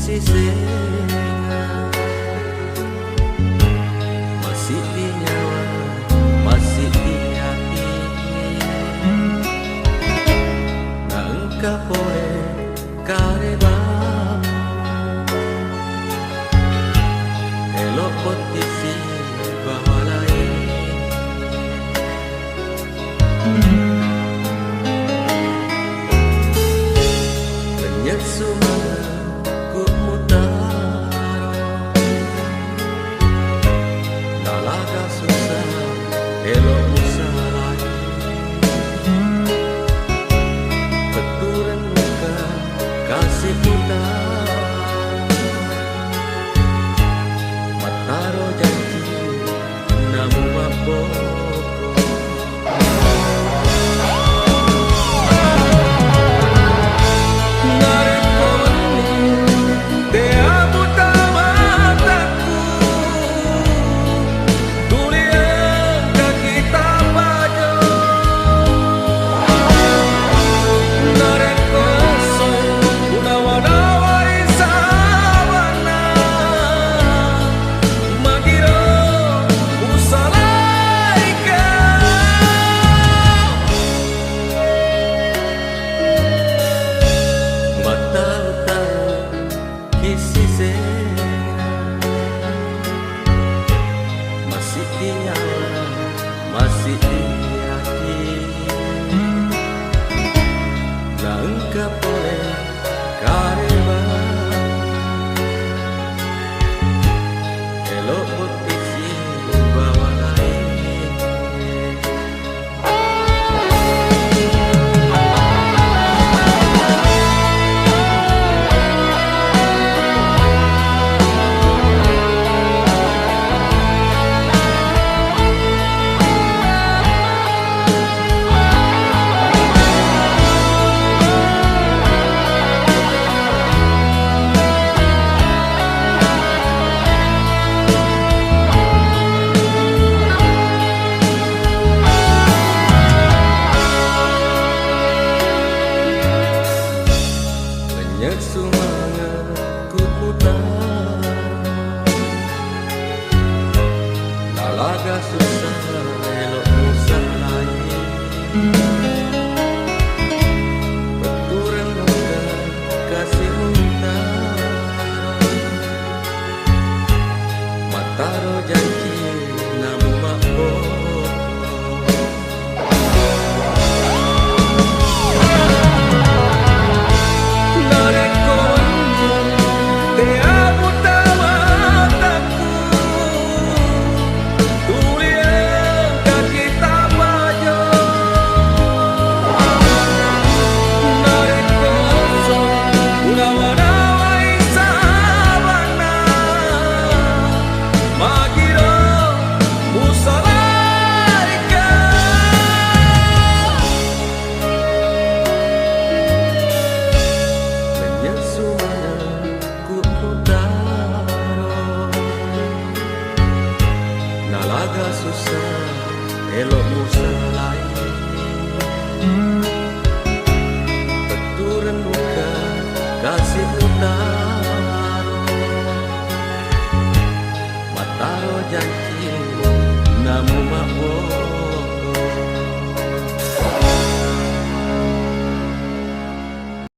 Kisi senga masih di nyawa, masih di hati. Na engkau boleh kareba elok potisi bahwa lain. Lenyap semua ku mutar, nalaga susah elok musalah. Keturan muka kasih putar, mataro janji namu mabok. Kisi senga masih di nyawa, masih di hati. Na engkau boleh kareba elok potisi bawa lain. Lenyap semangat ku putar, nalaga susah elok musah lain. Beturan muka kasih mutar, mataro janji namu mabok. Nalaga susah elok musa lain.